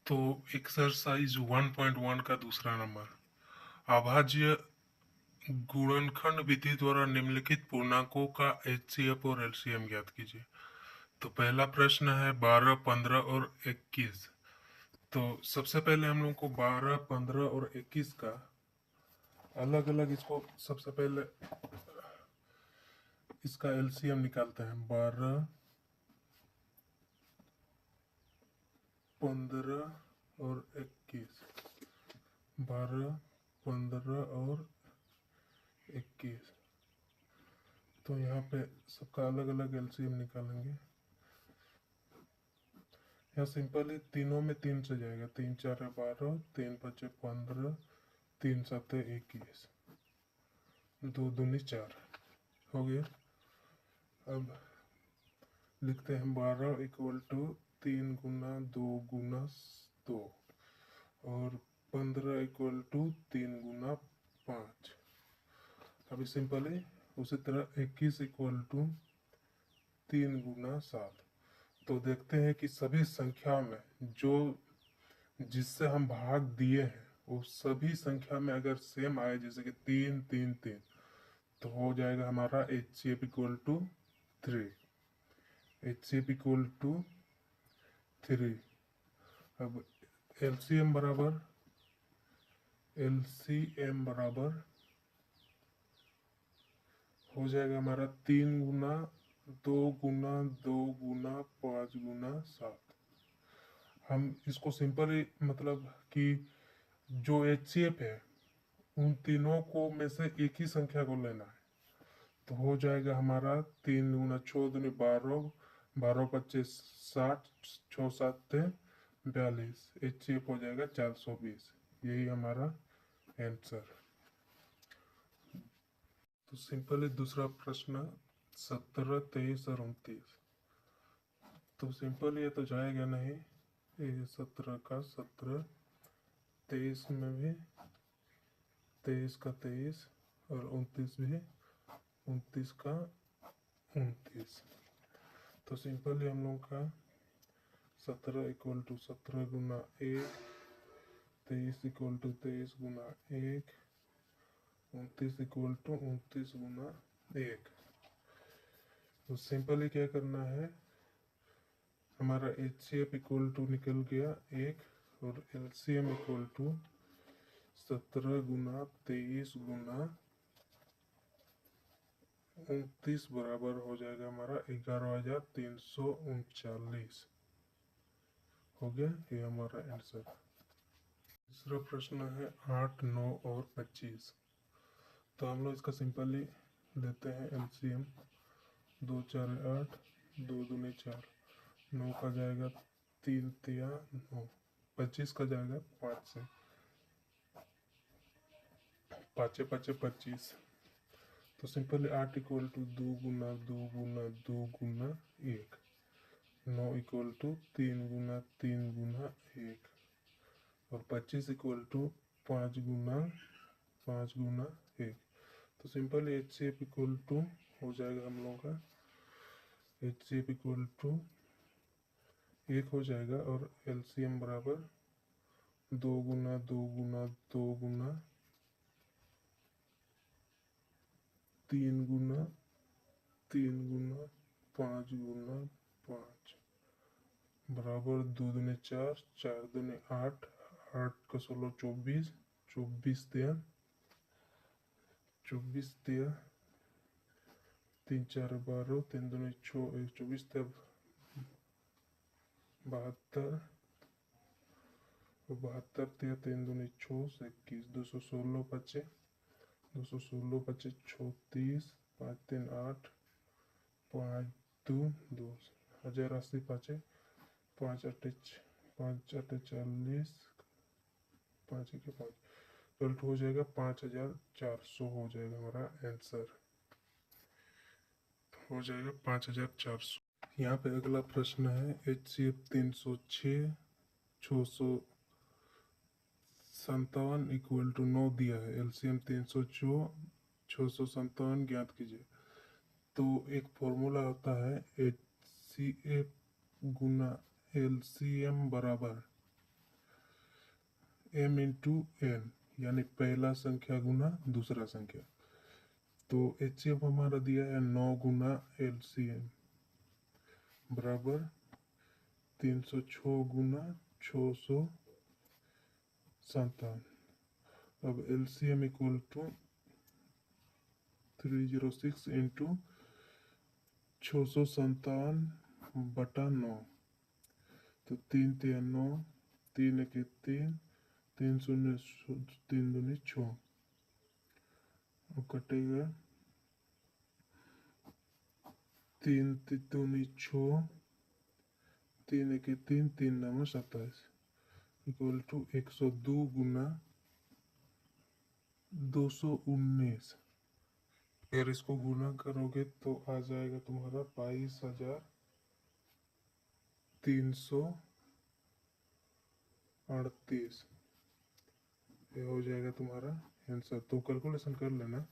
तो एक्सरसाइज 1.1 का दूसरा नंबर, अभाज्य गुणनखंड विधि द्वारा निम्नलिखित पूर्णांकों का एचसीएफ और एलसीएम ज्ञात कीजिए। तो पहला प्रश्न है 12, 15 और 21। तो सबसे पहले हम लोग को 12, 15 और 21 का अलग अलग इसको सबसे पहले इसका एलसीएम निकालते हैं। 12, 15 और 21। 12, 15 और 21। तो यहाँ पे सबका अलग अलग एलसीएम निकालेंगे। यहाँ सिंपल ही तीनों में 3 से जाएगा। 3 4 है 12, 3 5 15, 3 7 है 21, 2 दूनी 4 हो गया। अब लिखते हैं 12 इक्वल टू 3 गुना 2 गुना 2 और 15 इक्वल टू 3 गुना 5। अभी सिंपली उसी तरह 21 इक्वल टू 3 गुना 7। तो देखते हैं कि सभी संख्या में जो जिससे हम भाग दिए हैं वो सभी संख्या में अगर सेम आए, जैसे कि 3 3 3, तो हो जाएगा हमारा HCF equal to 3। HCF equal to 3। अब LCM बराबर हो जाएगा हमारा 3 गुना 2 गुना 2 गुना 5 गुना 7। हम इसको सिंपल मतलब कि जो HCF है उन तीनों को में से एक ही संख्या को लेना है। तो हो जाएगा हमारा 3 गुना 6 दूनी 12, 12 25 60, 6 7 42। HCF हो जाएगा 420। यही हमारा आंसर। तो सिंपली दूसरा प्रश्न 17, 23 और 29। तो सिंपल ये तो जाएगा नहीं, ये 17 का 17, 23 में भी 23 का 23 और 29 भी 29 का 29। तो सिंपली हम लोग का 17 इक्वल टू 17 गुना 1, 23 इक्वल टू 23 गुना 1, 29 इक्वल टू 29 गुना 1। तो सिंपली क्या करना है, हमारा HCF इक्वल टू निकल गया 1 और LCM इक्वल टू 17 गुना 23 गुना 29 बराबर हो जाएगा हमारा 11,339। हो गया, ये हमारा आंसर। तीसरा प्रश्न है 8, 9 और 25। तो हम लोग इसका सिंपली लेते हैं LCM। 2 4 8, 2 दूनी 4, 9 का जाएगा 3 तिया 9, 25 का जाएगा 5 से, 5 5 25। तो सिंपली 8 इक्वल टू 2 गुना 2 गुना 2 गुना 1, 9 इक्वल टू 3 गुना 3 गुना 1 और 25 इक्वल टू 5 गुना 5 गुना 1। तो सिंपल HCF इक्वल टू हो जाएगा हम लोगों का HCF इक्वल टू 1 हो जाएगा और LCM बराबर 2 गुना 2 गुना 2 गुना 3 गुना 3 गुना 5 गुना 5 बराबर 2 दूनी 4, 4 दूनी 8, 8 का 16 24, 24 तिया 24 तिया 3 4 12, 3 दूनी 24 तिया 72, 72 तिया 3 दूनी 6 21, 216 बचे 216 बचे 36, 5 3 8, 5 2 2, 1080 बचे 5 8 5 8 40, 5 1 5, रिजल्ट हो जाएगा 5400। हो जाएगा हमारा आंसर, हो जाएगा 5400। यहाँ पे अगला प्रश्न है HCF 306, 657 इक्वल टू 9 दिया है। LCM 304, 657 ज्ञात कीजिए। तो एक फॉर्मूला होता है HCF गुना LCM बराबर m इंटू n, यानी पहला संख्या गुना दूसरा संख्या। तो HCF हमारा दिया है 9 गुना LCM बराबर 306 गुना 657। अब LCM इक्वल टू 306 इंटू 657/9। तो 3 3 9, 3 1 3, 3 0 3 दूनी 6। अब कटेगा 3 दूनी 6, 3 1 3, 3 9 27 इक्वल टू 102 गुना 219। अगर इसको गुना करोगे तो आ जाएगा तुम्हारा 22,338। ये हो जाएगा तुम्हारा आंसर। तो कैलकुलेशन कर लेना।